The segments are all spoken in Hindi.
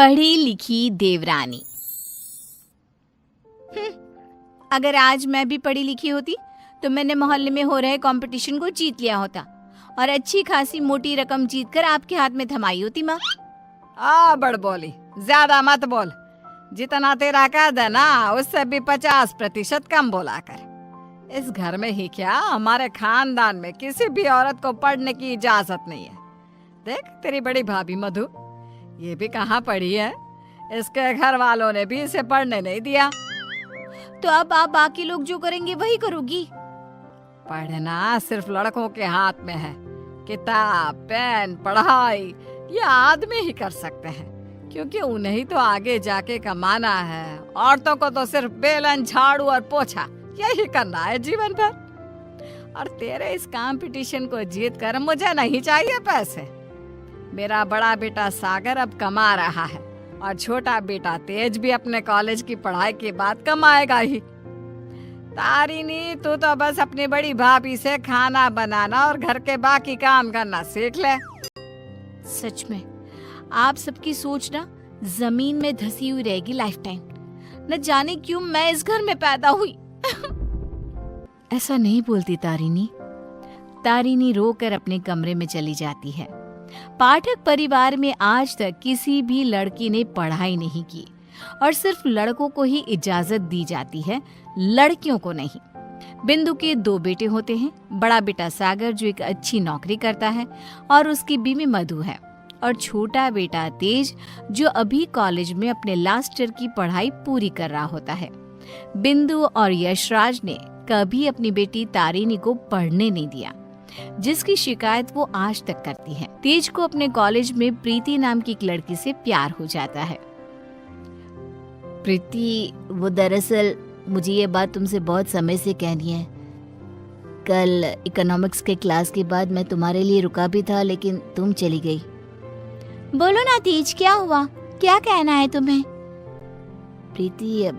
पढ़ी लिखी देवरानी। अगर आज मैं भी पढ़ी लिखी होती तो मैंने मोहल्ले में हो रहे कंपटीशन को जीत लिया होता और अच्छी खासी मोटी रकम जीतकर आपके हाथ में थमाई होती माँ। बड़ बोली, ज्यादा मत बोल। जितना तेरा कद है ना उससे भी 50% कम बोला कर। इस घर में ही क्या, हमारे खानदान में किसी भी औरत को पढ़ने की इजाजत नहीं है। देख तेरी बड़ी भाभी मधु, ये भी कहाँ पढ़ी है, इसके घर वालों ने भी इसे पढ़ने नहीं दिया। तो अब आप बाकी लोग जो करेंगे वही करोगी? पढ़ना सिर्फ लड़कों के हाथ में है। किताब, पेन, पढ़ाई ये आदमी ही कर सकते हैं, क्योंकि उन्हें ही तो आगे जाके कमाना है। औरतों को तो सिर्फ बेलन, झाड़ू और पोछा यही करना है जीवन भर। और तेरे इस कंपटीशन को जीत कर मुझे नहीं चाहिए पैसे। मेरा बड़ा बेटा सागर अब कमा रहा है और छोटा बेटा तेज भी अपने कॉलेज की पढ़ाई के बाद कमाएगा ही। तारिणी, तू तो बस अपनी बड़ी भाभी से खाना बनाना और घर के बाकी काम करना सीख ले। सच में आप सबकी सोच ना जमीन में धसी हुई रहेगी लाइफ टाइम। न जाने क्यों मैं इस घर में पैदा हुई। ऐसा नहीं बोलती तारिणी। तारिणी रोकर अपने कमरे में चली जाती है। पाठक परिवार में आज तक किसी भी लड़की ने पढ़ाई नहीं की और सिर्फ लड़कों को ही इजाजत दी जाती है, लड़कियों को नहीं। बिंदु के 2 बेटे होते हैं। बड़ा बेटा सागर जो एक अच्छी नौकरी करता है और उसकी बीवी मधु है, और छोटा बेटा तेज जो अभी कॉलेज में अपने लास्ट ईयर की पढ़ाई पूरी कर रहा होता है। बिंदु और यशराज ने कभी अपनी बेटी तारिणी को पढ़ने नहीं दिया, जिसकी शिकायत वो आज तक करती है। तेज को अपने कॉलेज में प्रीति नाम की एक लड़की से प्यार हो जाता है। प्रीति, वो दरअसल मुझे ये बात तुमसे बहुत समय से कहनी है। कल इकोनॉमिक्स के क्लास के बाद मैं तुम्हारे लिए रुका भी था, लेकिन तुम चली गई। बोलो ना तेज, क्या हुआ? क्या कहना है तुम्हें? प्रीति,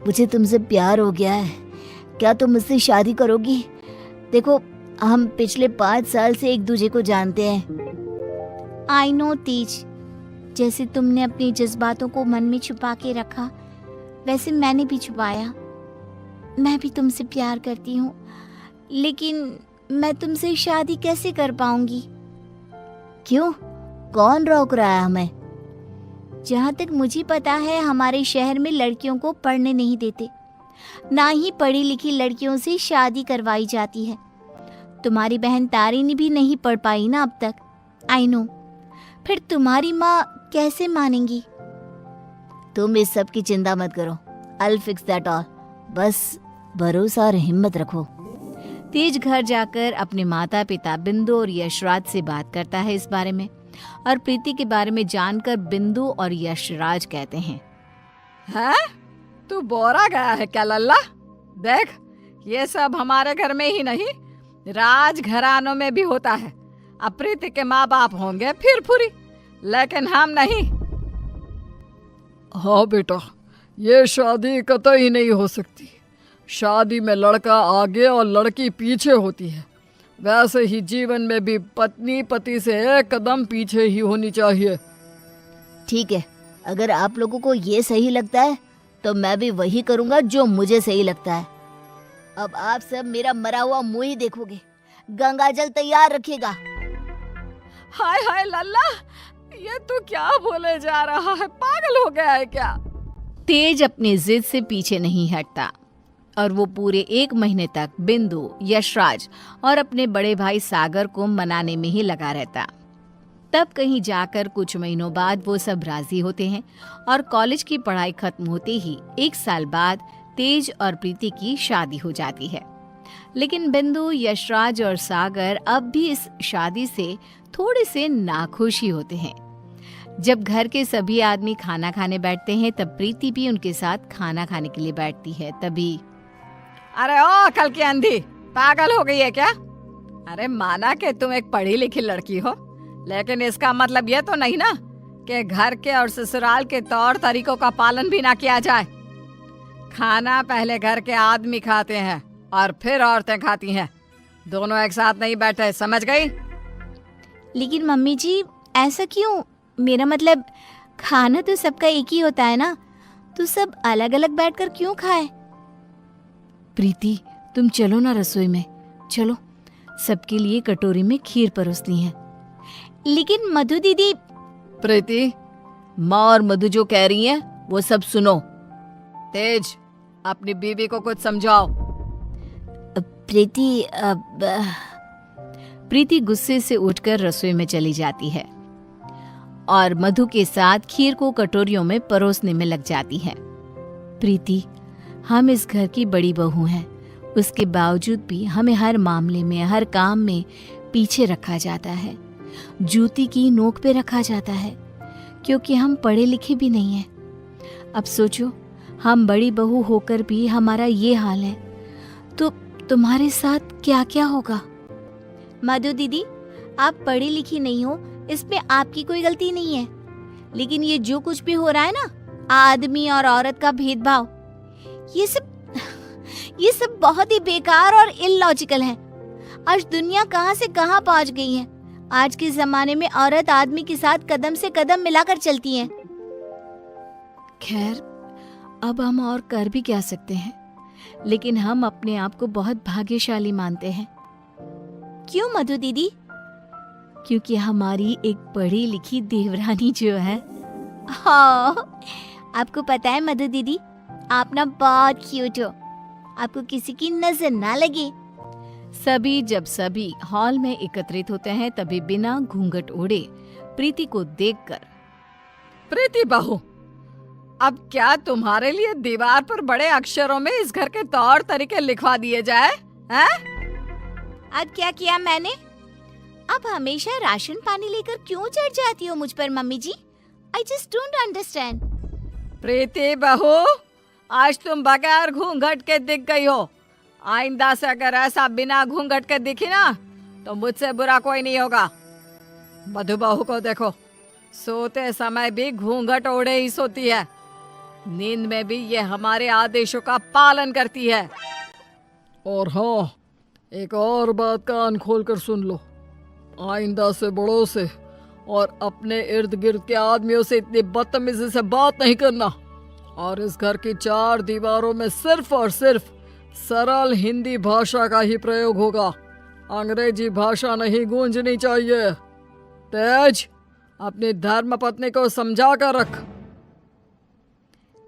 मुझे तुमसे प्यार हो गया है। क्या तुम मुझसे शादी करोगी? देखो, हम पिछले 5 साल से एक दूसरे को जानते हैं। आई नो तेज, जैसे तुमने अपनी जज्बातों को मन में छुपा के रखा, वैसे मैंने भी छुपाया। मैं भी तुमसे प्यार करती हूँ, लेकिन मैं तुमसे शादी कैसे कर पाऊंगी? क्यों? कौन रोक रहा है हमें? जहाँ तक मुझे पता है, हमारे शहर में लड़कियों को पढ़ने नहीं देते, ना ही पढ़ी लिखी लड़कियों से शादी करवाई जाती है। तुम्हारी बहन तारिणी भी नहीं पढ़ पाई ना अब तक। आई नो, फिर तुम्हारी माँ कैसे मानेंगी? तुम इस सब की चिंता मत करो। I'll fix that all। बस भरोसा और हिम्मत रखो। तेज घर जाकर अपने माता पिता बिंदु और यशराज से बात करता है इस बारे में, और प्रीति के बारे में जानकर बिंदु और यशराज कहते हैं, तू बोरा गया है क्या लल्ला? देख, ये सब हमारे घर में ही नहीं, राज घरानों में भी होता है। अब प्रीति के माँ बाप होंगे फिर फुरी, लेकिन हम नहीं। हाँ बेटा, ये शादी कतई नहीं हो सकती। शादी में लड़का आगे और लड़की पीछे होती है। वैसे ही जीवन में भी पत्नी पति से एक कदम पीछे ही होनी चाहिए। ठीक है, अगर आप लोगों को ये सही लगता है तो मैं भी वही करूँगा जो मुझे सही लगता है। अब आप सब मेरा मरा हुआ मुंह ही देखोगे। गंगा जल तैयार रखिएगा। हाय हाय लल्ला, ये तू क्या बोले जा रहा है? पागल हो गया है क्या? तेज अपनी जिद से पीछे नहीं हटता और वो पूरे 1 महीने तक बिंदु, यशराज और अपने बड़े भाई सागर को मनाने में ही लगा रहता। तब कहीं जाकर कुछ महीनों बाद वो सब राजी होते हैं और कॉलेज की पढ़ाई खत्म होते ही 1 साल बाद तेज और प्रीति की शादी हो जाती है। लेकिन बिंदु, यशराज और सागर अब भी इस शादी से थोड़े से नाखुश ही होते हैं। जब घर के सभी आदमी खाना खाने बैठते हैं तब प्रीति भी उनके साथ खाना खाने के लिए बैठती है। तभी अरे ओ कल की अंधी, पागल हो गई है क्या? अरे माना कि तुम एक पढ़ी लिखी लड़की हो, लेकिन इसका मतलब ये तो नहीं ना कि घर के और ससुराल के तौर तरीकों का पालन भी ना किया जाए। खाना पहले घर के आदमी खाते हैं और फिर औरतें खाती हैं, दोनों एक साथ नहीं बैठे, समझ गई? लेकिन मम्मी जी, ऐसा क्यों? मेरा मतलब खाना तो सबका एक ही होता है ना, तो सब अलग अलग बैठकर क्यों खाए? प्रीति, तुम चलो ना रसोई में, चलो, सबके लिए कटोरी में खीर परोसनी है। लेकिन मधु दीदी। प्रीति, माँ और मधु जो कह रही हैं वो सब सुनो। तेज, अपनी बीवी को कुछ समझाओ। प्रीति, प्रीति गुस्से से उठकर रसोई में चली जाती है और मधु के साथ खीर को कटोरियों में परोसने में लग जाती है। प्रीति, हम इस घर की बड़ी बहू हैं, उसके बावजूद भी हमें हर मामले में, हर काम में पीछे रखा जाता है, जूती की नोक पे रखा जाता है, क्योंकि हम पढ़े लिखे भी नहीं हैं। अब सोचो, हम बड़ी बहू होकर भी हमारा ये हाल है, तो तुम्हारे साथ क्या क्या होगा? मधु दीदी, आप पढ़ी लिखी नहीं हो, इसमें आपकी कोई गलती नहीं है, लेकिन ये जो कुछ भी हो रहा है ना, आदमी और औरत का भेदभाव, ये सब बहुत ही बेकार और इलॉजिकल है। आज दुनिया कहां से कहां पहुंच गई है। आज के जमाने में औरत आदमी के साथ कदम से कदम मिलाकर चलती है। खैर, अब हम और कर भी क्या सकते हैं, लेकिन हम अपने आप को बहुत भाग्यशाली मानते हैं। क्यों मधु दीदी? क्योंकि हमारी एक पढ़ी लिखी देवरानी जो है। हाँ, आपको पता है मधु दीदी, आप ना बहुत क्यूट हो, आपको किसी की नजर ना लगे। जब सभी हॉल में एकत्रित होते हैं, तभी बिना घूंघट ओढ़े प्रीति को देखकर, प्रीति बहू, अब क्या तुम्हारे लिए दीवार पर बड़े अक्षरों में इस घर के तौर तरीके लिखवा दिए जाए हैं? अब क्या किया मैंने? आप हमेशा राशन पानी लेकर क्यों चढ़ जाती हो मुझ पर mummy ji? I just don't understand. Preeti बहू, आज तुम बगैर घूंघट के दिख गई हो। आइंदा से अगर ऐसा बिना घूंघट के दिखी ना, तो मुझसे बुरा कोई नहीं होगा। मधु बहू को देखो, सोते समय भी घूंघट ओढ़े ही सोती है, नींद में भी ये हमारे आदेशों का पालन करती है। और हाँ, एक और बात कान खोल कर सुन लो, आइंदा से बड़ों से और अपने इर्द गिर्द के आदमियों से इतनी बदतमीजी से बात नहीं करना, और इस घर की 4 दीवारों में सिर्फ और सिर्फ सरल हिंदी भाषा का ही प्रयोग होगा। अंग्रेजी भाषा नहीं गूंजनी चाहिए। तेज, अपनी धर्मपत्नी को समझा कर रख।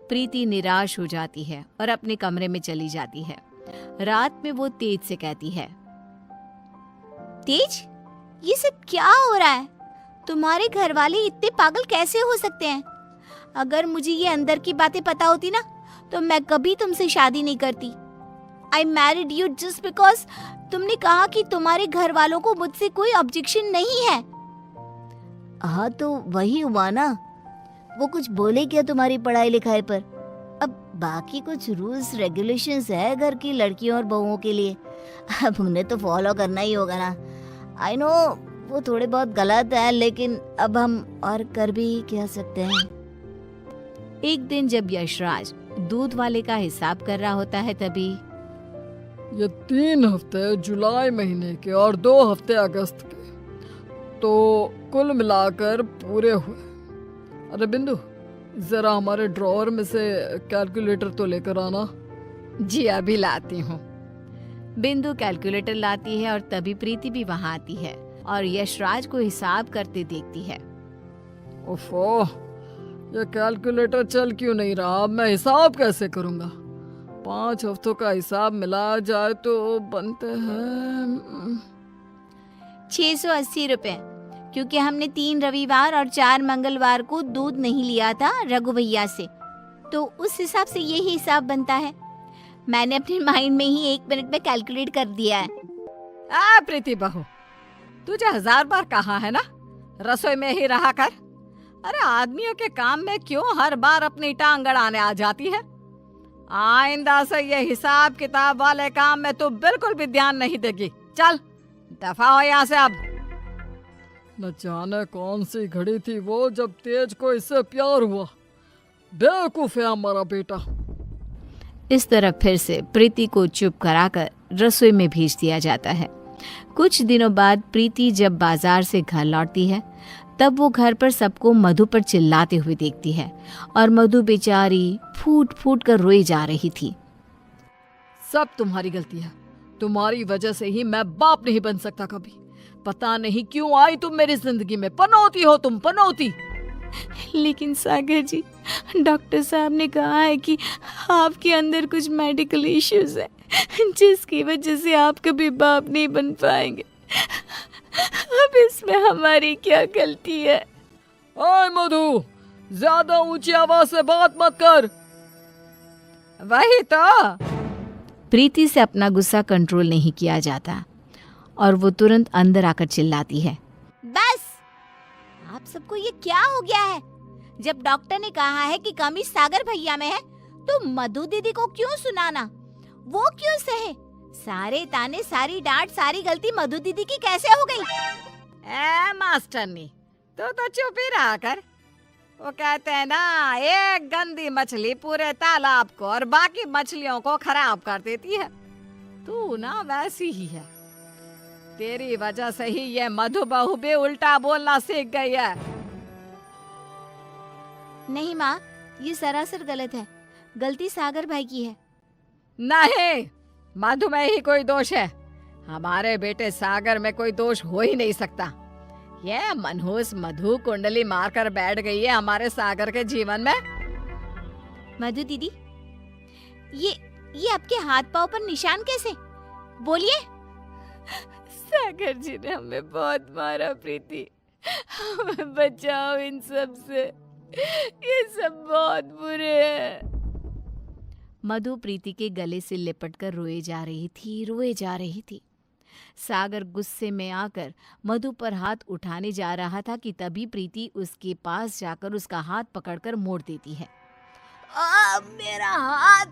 प्रीति निराश हो जाती है और अपने कमरे में चली जाती है। रात में वो तेज से कहती है, तेज, ये सब क्या हो रहा है? तुम्हारे घर वाले इतने पागल कैसे हो सकते हैं? अगर मुझे ये अंदर की बातें पता होती ना, तो मैं कभी तुमसे शादी नहीं करती। I married you just because तुमने कहा कि तुम्हारे घर वालों को मुझसे कोई ऑब्जेक्शन नहीं है। हाँ, तो वही हुआ ना, वो कुछ बोले क्या तुम्हारी पढ़ाई लिखाई पर? अब बाकी कुछ रूल्स रेगुलेशंस है घर की लड़कियों और बहुओं के लिए, अब उन्हें तो फॉलो करना ही होगा ना। आई नो वो थोड़े बहुत गलत है, लेकिन अब हम और कर भी क्या सकते हैं। एक दिन जब यशराज दूध वाले का हिसाब कर रहा होता है, तभी ये 3 हफ्ते जुलाई महीने के और 2 हफ्ते अगस्त के, तो कुल मिलाकर पूरे हुए। अरे बिंदु, जरा हमारे ड्रॉअर में से कैलकुलेटर तो लेकर आना। जी अभी लाती हूँ। बिंदु कैलकुलेटर लाती है और तभी प्रीति भी वहाँ आती है और यशराज को हिसाब करते देखती है। ओफो, ये कैलकुलेटर चल क्यों नहीं रहा? अब मैं हिसाब कैसे करूँगा? 5 हफ्तों का हिसाब मिला जाए तो बनते हैं 680 रुपए, क्योंकि हमने 3 रविवार और 4 मंगलवार को दूध नहीं लिया था रघु भैया से, तो उस हिसाब से ये हिसाब बनता है। मैंने अपने माइंड में ही 1 मिनट में कैलकुलेट कर दिया है। प्रीति बहू, तुझे 1000 बार कहा है ना, रसोई में ही रहा कर। अरे आदमियों के काम में क्यों हर बार अपनी टांग अड़ाने आ जाती है? आइंदा से ये हिसाब किताब वाले काम में तू बिल्कुल भी ध्यान नहीं देगी। चल दफा हो यहाँ से अब। न जाने कौन सी घड़ी थी वो जब तेज को इससे प्यार हुआ। बेवकूफ है हमारा बेटा। इस तरह फिर से प्रीति को चुप कराकर रसोई में भेज दिया जाता है। कुछ दिनों बाद प्रीति जब बाजार से घर लौटती है, तब वो घर पर सबको मधु पर चिल्लाते हुए देखती है और मधु बेचारी फूट फूट कर रोई जा रही थी। सब तुम्हारी गलती है। तुम्हारी वजह से ही मैं बाप नहीं बन सकता कभी। पता नहीं क्यों आई तुम मेरी जिंदगी में। पनौती हो तुम, पनौती। लेकिन सागर जी, डॉक्टर साहब ने कहा है कि आपके अंदर कुछ मेडिकल इश्यूज है जिसकी वजह से आप कभी बाप नहीं बन पाएंगे। अब इसमें हमारी क्या गलती है? ओए मधु, ज्यादा ऊंची आवाज से बात मत कर। वही तो। प्रीति से अपना गुस्सा कंट्रोल नहीं किया जाता और वो तुरंत अंदर आकर चिल्लाती है, बस, आप सबको ये क्या हो गया है? जब डॉक्टर ने कहा है कि कमी सागर भैया में है तो मधु दीदी को क्यों सुनाना? वो क्यों सहे? सारे ताने, सारी डांट, सारी गलती मधु दीदी की कैसे हो गई? ए मास्टरनी, तो चुप ही रहा कर। वो कहते हैं ना, एक गंदी मछली पूरे तालाब को और बाकी मछलियों को खराब कर देती है। तू ना वैसी ही है। तेरी वजह से ही ये मधु बहू भी उल्टा बोलना सीख गई है। नहीं माँ, ये सरासर गलत है। गलती सागर भाई की है। नहीं, मधु में ही कोई दोष है। हमारे बेटे सागर में कोई दोष हो ही नहीं सकता। ये मनहूस मधु कुंडली मारकर बैठ गई है हमारे सागर के जीवन में। मधु दीदी, ये आपके हाथ पाँव पर निशान कैसे? बोलिए। सागर जी ने हमें बहुत मारा प्रीति, हमें बचाओ इन सब से, ये सब बहुत बुरे हैं। मधु प्रीति के गले से लिपटकर रोए जा रही थी। सागर गुस्से में आकर मधु पर हाथ उठाने जा रहा था कि तभी प्रीति उसके पास जाकर उसका हाथ पकड़कर मोड़ देती है। मेरा हाथ!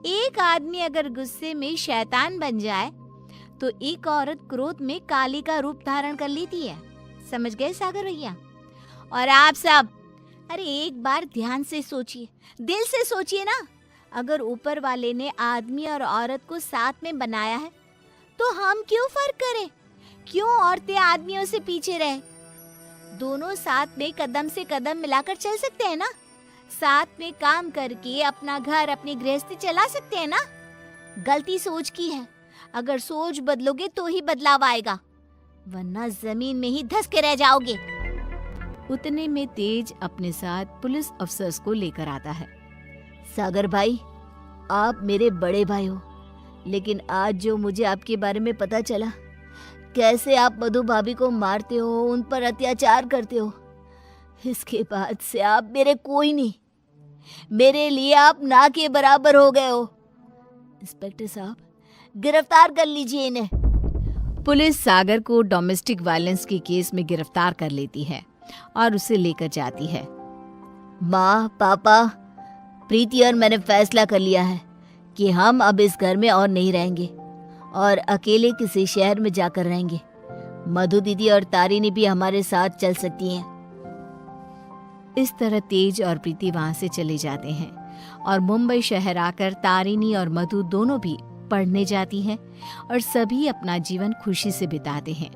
एक आदमी अगर गुस्से में शैतान बन जाए तो एक औरत क्रोध में काली का रूप धारण कर लेती है। समझ गए सागर भैया? और आप सब, अरे एक बार ध्यान से सोचिए, दिल से सोचिए ना। अगर ऊपर वाले ने आदमी और औरत को साथ में बनाया है तो हम क्यों फर्क करें? क्यों औरतें आदमियों से पीछे रहे? दोनों साथ में कदम से कदम मिलाकर चल सकते हैं ना। साथ में काम करके अपना घर, अपनी गृहस्थी चला सकते हैं ना। गलती सोच की है। अगर सोच बदलोगे तो ही बदलाव आएगा, वरना जमीन में ही धंस के रह जाओगे। उतने में तेज अपने साथ पुलिस अफसर्स को लेकर आता है। सागर भाई, आप मेरे बड़े भाई हो, लेकिन आज जो मुझे आपके बारे में पता चला, कैसे आप मधु भाभी को मारते हो, उन पर अत्याचार करते हो, इसके बाद से आप मेरे कोई नहीं। मेरे लिए आप ना के बराबर हो गए हो। इंस्पेक्टर साहब, गिरफ्तार कर लीजिए इन्हें। पुलिस सागर को डोमेस्टिक वायलेंस के केस में गिरफ्तार कर लेती है और उसे लेकर जाती है। माँ, पापा, प्रीति और मैंने फैसला कर लिया है कि हम अब इस घर में और नहीं रहेंगे और अकेले किसी शहर में जाकर रहेंगे। मधु दीदी और तारिनी भी हमारे साथ चल सकती हैं। इस तरह तेज और प्रीति वहां से चले जाते हैं और मुंबई शहर आकर तारिनी और मधु दोनों भी पढ़ने जाती हैं और सभी अपना जीवन खुशी से बिताते हैं।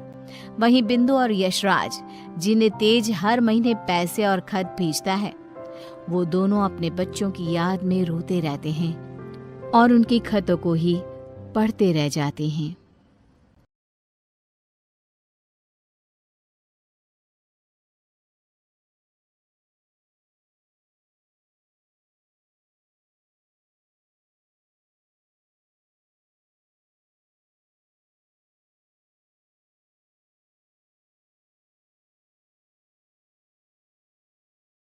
वहीं बिंदु और यशराज, जिन्हें तेज हर महीने पैसे और खत भेजता है, वो दोनों अपने बच्चों की याद में रोते रहते हैं और उनकी खतों को ही पढ़ते रह जाते हैं।